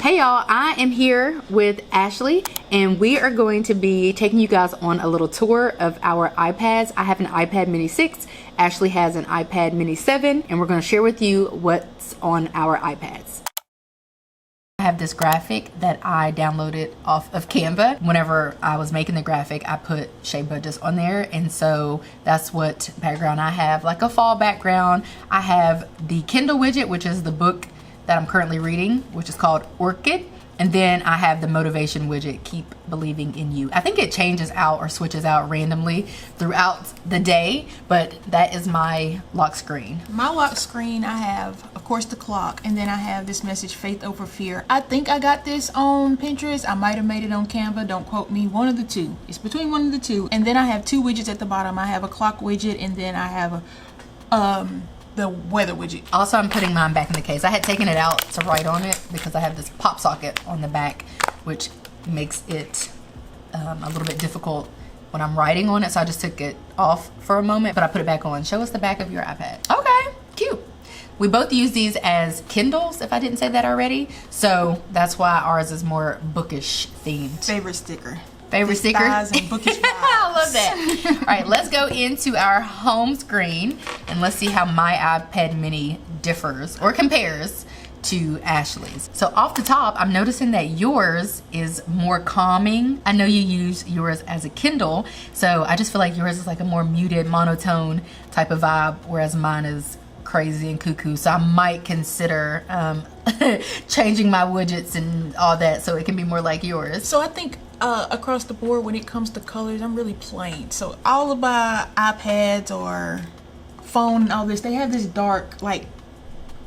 Hey y'all, I am here with Ashley and we are going to be taking you guys on a little tour of our iPads. I have an iPad mini 6, Ashley has an iPad mini 7, and we're going to share with you what's on our iPads. I have this graphic that I downloaded off of Canva. Whenever I was making the graphic, I put Shay Budgets on there, and so that's what background I have, like a fall background. I have the Kindle widget, which is the book that I'm currently reading, which is called Orchid. And then I have the motivation widget, Keep Believing in You. I think it changes out or switches out randomly throughout the day, but that is my lock screen. My lock screen, I have, of course, the clock, and then I have this message, Faith Over Fear. I think I got this on Pinterest. I might have made it on Canva. Don't quote me. One of the two. It's between one of the two. And then I have two widgets at the bottom. I have a clock widget, and then I have the weather widget. Also, I'm putting mine back in the case. I had taken it out to write on it because I have this pop socket on the back, which makes it a little bit difficult when I'm writing on it. So I just took it off for a moment, but I put it back on. Show us the back of your iPad. Okay, cute. We both use these as Kindles, if I didn't say that already. So that's why ours is more bookish themed. Favorite sticker. Favorite sticker? And bookish vibes. I love that. All right, let's go into our home screen and let's see how my iPad mini differs or compares to Ashley's. So off the top, I'm noticing that yours is more calming. I know you use yours as a Kindle, so I just feel like yours is like a more muted, monotone type of vibe, whereas mine is crazy and cuckoo. So I might consider changing my widgets and all that so it can be more like yours. So I think across the board, when it comes to colors, I'm really plain. So all of my iPads or phone and all this, they have this dark, like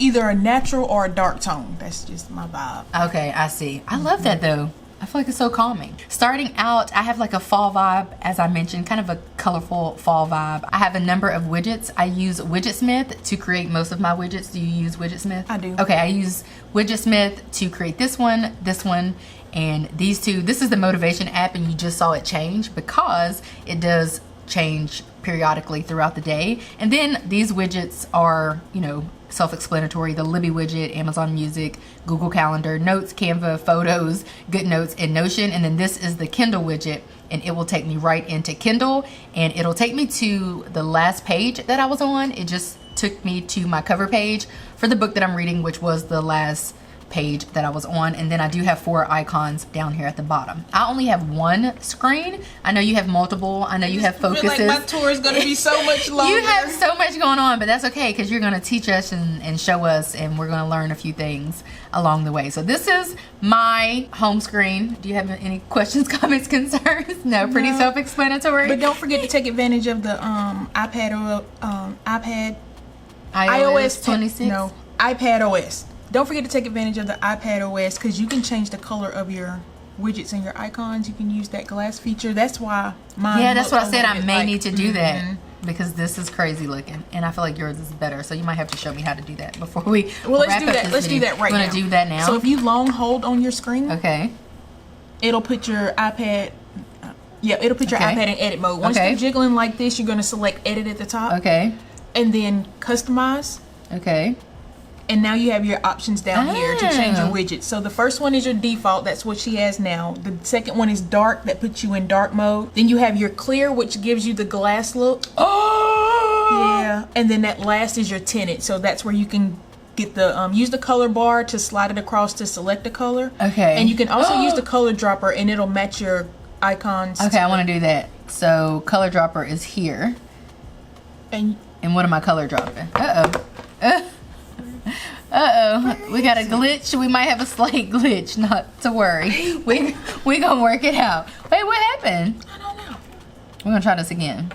either a natural or a dark tone. That's just my vibe. Okay, I see. I love that though. I feel like it's so calming. Starting out, I have like a fall vibe, as I mentioned, kind of a colorful fall vibe. I have a number of widgets. I use Widgetsmith to create most of my widgets. Do you use Widgetsmith? I do. Okay, I use Widgetsmith to create this one, and these two. This is the motivation app, and you just saw it change because it does change periodically throughout the day. And then these widgets are, you know, self-explanatory. The Libby widget, Amazon Music, Google Calendar, Notes, Canva, Photos, GoodNotes, and Notion. And then this is the Kindle widget, and it will take me right into Kindle, and it'll take me to the last page that I was on. It just took me to my cover page for the book that I'm reading, which was the last page that I was on. And then I do have 4 icons down here at the bottom. I only have one screen. I know you have multiple. I know you have focuses. I feel like my tour is going to be so much longer. You have so much going on, but that's okay because you're going to teach us and show us, and we're going to learn a few things along the way. So this is my home screen. Do you have any questions, comments, concerns? No, pretty self-explanatory. But don't forget to take advantage of the iPad iOS 26. No, iPad OS. Don't forget to take advantage of the iPad OS because you can change the color of your widgets and your icons. You can use that glass feature. That's why mine. Yeah, that's what I said. I may need to do that because this is crazy looking, and I feel like yours is better. So you might have to show me how to do that before we. Well, let's wrap do up that. this Let's video. do that right now. We're gonna do that now. So if you long hold on your screen, okay, it'll put your iPad. It'll put your Okay. iPad in edit mode. Once Okay. you're jiggling like this, you're gonna select edit at the top. Okay. And then customize. Okay. And now you have your options down here to change your Oh. widgets. So the first one is your default. That's what she has now. The second one is dark. That puts you in dark mode. Then you have your clear, which gives you the glass look. Oh. Yeah. And then that last is your tinted. So that's where you can get the use the color bar to slide it across to select a color. Okay. And you can also use the color dropper, and it'll match your icons. Okay, I want to do that. So color dropper is here. And what am I color dropping? Uh-oh, we got a glitch. We might have a slight glitch, not to worry. We gonna work it out. Wait, what happened? I don't know. We're gonna try this again.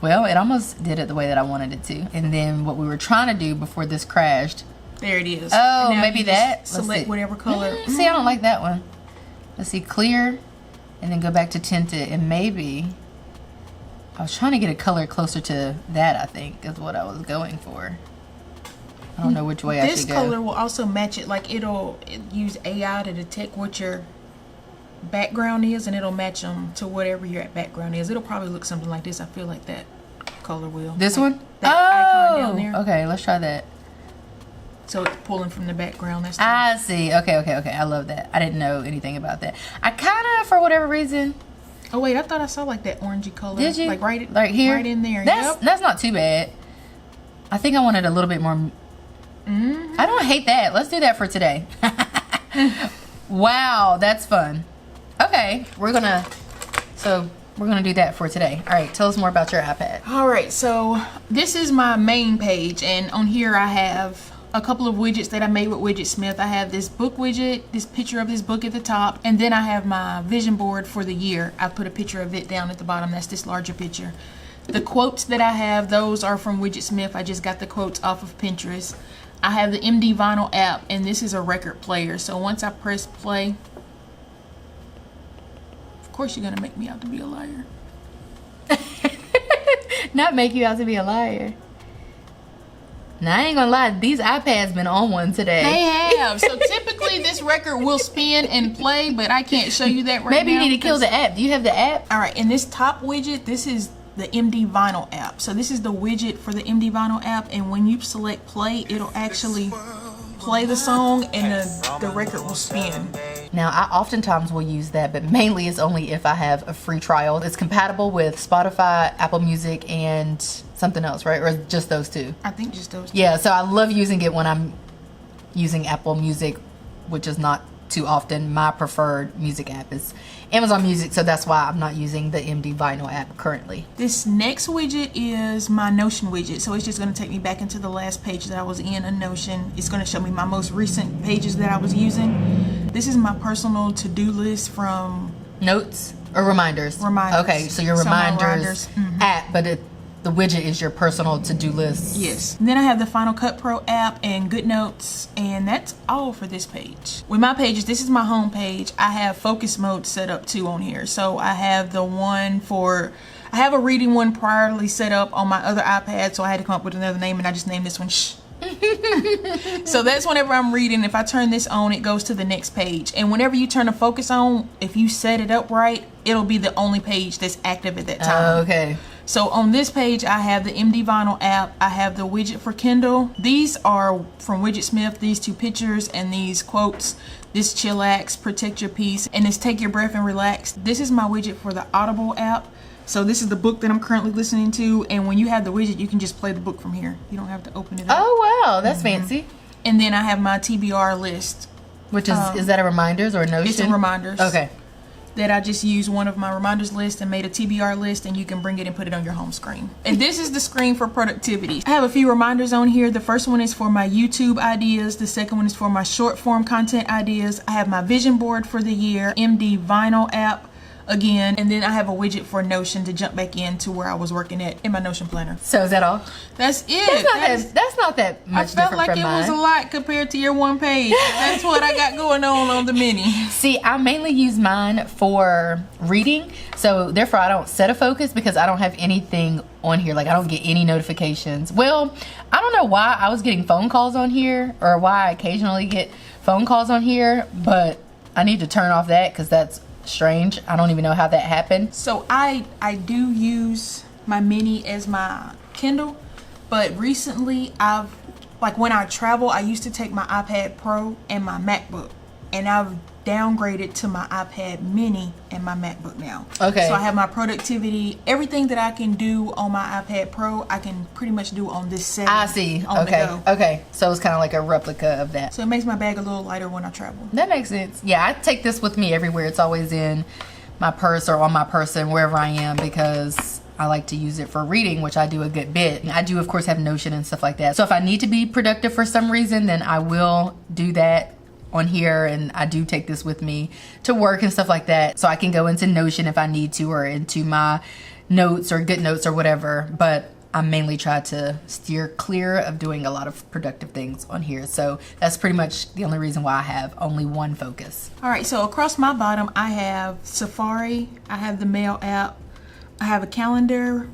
Well, it almost did it the way that I wanted it to. And then what we were trying to do before this crashed. There it is. Oh, And now maybe you just that. Let's select see. whatever color. See, I don't like that one. Let's see, clear, and then go back to tinted, and maybe I was trying to get a color closer to that, I think, is what I was going for. I don't know which way I should go. This color will also match it. Like it'll use AI to detect what your background is, and it'll match them to whatever your background is. It'll probably look something like this. I feel like that color will. This like one? That icon down there. Okay, let's try that. So it's pulling from the background. That's I see. Okay. I love that. I didn't know anything about that. I kind of, for whatever reason. Oh wait, I thought I saw like that orangey color. Did you? Like here? right in there. That's not too bad. I think I wanted a little bit more. I don't hate that. Let's do that for today. Wow, that's fun. Okay, we're gonna do that for today. All right, tell us more about your iPad. All right, so this is my main page, and on here I have a couple of widgets that I made with Widgetsmith. I have this book widget, this picture of this book at the top, and then I have my vision board for the year. I put a picture of it down at the bottom. That's this larger picture. The quotes that I have, those are from Widgetsmith. I just got the quotes off of Pinterest. I have the MD Vinyl app, and this is a record player. So once I press play, of course you're gonna make me out to be a liar. Not make you out to be a liar. Now, I ain't gonna lie, these iPads been on one today. They have. So typically this record will spin and play, but I can't show you that right now. Maybe you need to kill the app. Do you have the app? All right, and this top widget, this is the MD Vinyl app. So this is the widget for the MD Vinyl app, and when you select play, it'll actually play the song and the record will spin. Now, I oftentimes will use that, but mainly it's only if I have a free trial. It's compatible with Spotify, Apple Music, and something else, right? Or just those two? I think just those two. Yeah, so I love using it when I'm using Apple Music, which is not too often. My preferred music app is Amazon Music, so that's why I'm not using the MD Vinyl app currently. This next widget is my Notion widget. So it's just going to take me back into the last page that I was in a Notion. It's going to show me my most recent pages that I was using. This is my personal to-do list from Notes or reminders? Reminders. Okay, so your So my reminders app, but the widget is your personal to-do list. Yes. And then I have the Final Cut Pro app and GoodNotes, and that's all for this page. With my pages, this is my home page. I have focus mode set up too on here. So I have the one I have a reading one priorly set up on my other iPad, so I had to come up with another name, and I just named this one Shh. So that's whenever I'm reading, if I turn this on, it goes to the next page. And whenever you turn the focus on, if you set it up right, it'll be the only page that's active at that time. Okay. So on this page, I have the MD Vinyl app. I have the widget for Kindle. These are from Widgetsmith, these two pictures and these quotes. This chillax, protect your peace, and this take your breath and relax. This is my widget for the Audible app. So this is the book that I'm currently listening to, and when you have the widget, you can just play the book from here. You don't have to open it up. Oh wow, that's fancy. And then I have my TBR list. Which is that a reminders or a Notion? It's a reminders. Okay. That I just used one of my reminders list and made a TBR list, and you can bring it and put it on your home screen. And this is the screen for productivity. I have a few reminders on here. The first one is for my YouTube ideas. The second one is for my short form content ideas. I have my vision board for the year, MD Vinyl app again, and then I have a widget for Notion to jump back into where I was working at in my Notion planner. So is that all? That's it. That's not that much different from mine. I felt like it was a lot compared to your one page. That's what I got going on the mini. See, I mainly use mine for reading, so therefore I don't set a focus because I don't have anything on here. Like, I don't get any notifications. Well, I don't know why I was getting phone calls on here, or why I occasionally get phone calls on here, but I need to turn off that because that's strange. I don't even know how that happened. So I do use my mini as my Kindle, but recently when I travel, I used to take my iPad Pro and my MacBook, and I've downgraded to my iPad mini and my MacBook now. Okay. So I have my productivity, everything that I can do on my iPad Pro, I can pretty much do on this set. I see. Okay. So it's kind of like a replica of that. So it makes my bag a little lighter when I travel. That makes sense. Yeah, I take this with me everywhere. It's always in my purse or on my person, wherever I am, because I like to use it for reading, which I do a good bit. I do, of course, have Notion and stuff like that. So if I need to be productive for some reason, then I will do that on here, and I do take this with me to work and stuff like that, so I can go into Notion if I need to, or into my notes or GoodNotes or whatever. But I mainly try to steer clear of doing a lot of productive things on here, so that's pretty much the only reason why I have only one focus. All right, so across my bottom I have Safari, I have the Mail app, I have a calendar,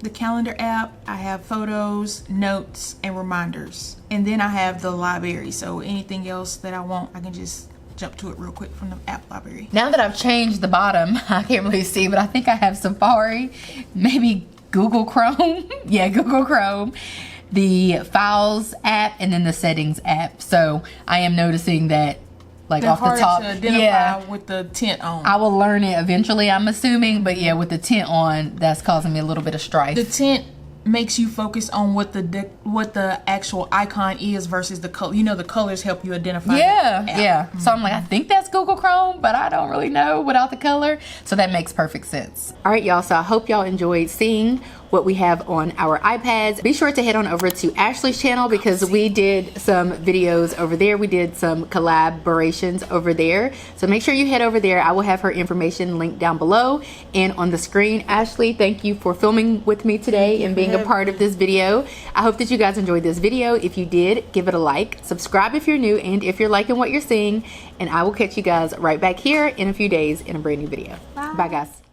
the calendar app, I have photos, notes, and reminders. And then I have the library, so anything else that I want, I can just jump to it real quick from the app library. Now that I've changed the bottom, I can't really see, but I think I have Safari, maybe Google Chrome. Yeah, Google Chrome. the Files app and then the Settings app. So I am noticing that, like, They're off the hard top, to identify with the tint on. I will learn it eventually, I'm assuming, but yeah, with the tint on, that's causing me a little bit of strife. The tint makes you focus on what the actual icon is versus the color. You know, the colors help you identify. Yeah. So I'm like, I think that's Google Chrome, but I don't really know without the color. So that makes perfect sense. All right, y'all. So I hope y'all enjoyed seeing what we have on our iPads. Be sure to head on over to Ashley's channel because we did some videos over there. We did some collaborations over there. So make sure you head over there. I will have her information linked down below and on the screen. Ashley, thank you for filming with me today and being a part of this video. I hope that you guys enjoyed this video. If you did, give it a like, subscribe if you're new, and if you're liking what you're seeing, and I will catch you guys right back here in a few days in a brand new video. Bye guys.